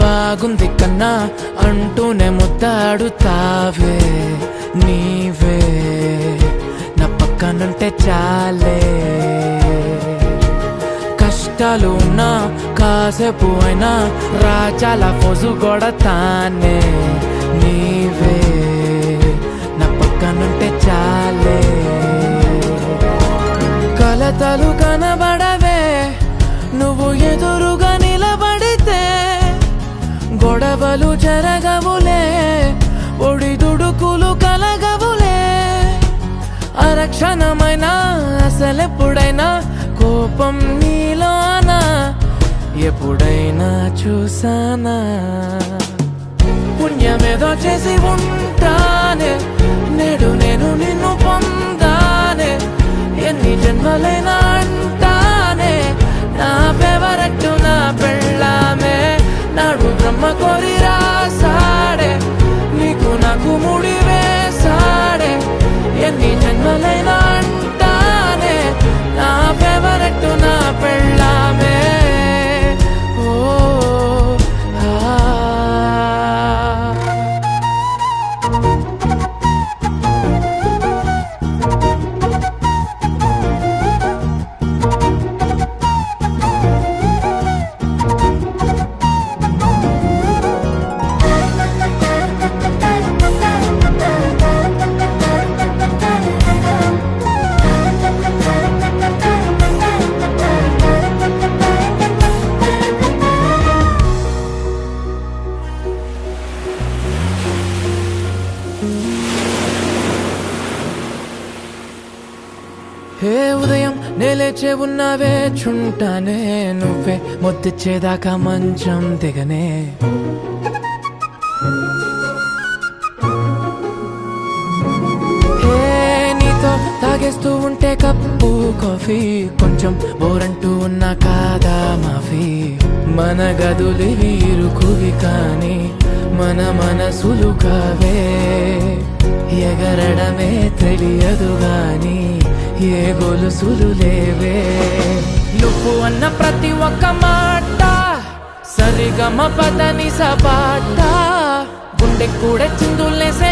బాగుంది కన్నా అంటూనే ముద్దాడుతావే నీవే నా పక్కనుంటే చాలే కష్టాలు ఉన్నా కాసేపు అయినా రాజాల ఫోజు కొడతానే నీవే నా పక్కనుంటే చాలే కలతలు కనబడవే నువ్వు ఎదురుగా నిలబడితే గొడవలు జరగవులే ఒడిదుడుకులు కలగవులే అరక్షణమైన అసలెప్పుడైనా కోపం నీలోనా ఎప్పుడైనా చూసానా పుణ్యమేదో చేసి ఉంటానే నేడు నేను నిన్ను పొందానే ఎన్ని జన్మలైనా అంటానే నా ఫేవరెట్ నా పెళ్ళామే నాడు బ్రహ్మ కోరి రాసాడే నీకు నాకు ముడి వేసాడే ఎన్ని జన్మలైనా అంటానే నా ఫేవరెట్ నా పెళ్ళామే ఓ హే ఉదయం నేలేచే ఉన్నావే చుంటానే నువ్వే మొత్తిచ్చేదాకా మంచం దిగనే హే నీతో తాగేస్తూ ఉంటే కప్పు కాఫీ కొంచెం బోరంటూ ఉన్నా కాదా మాఫీ మన గదులివి ఇరుకువి కానీ మన మనసులు కావే ఎగరడమే తెలియదు గాని ఏ గొలుసులు లేవే నువ్వు అన్న ప్రతి ఒక్క మాట సరిగమ పదని సబాట గుండె కూడా చిందులేసే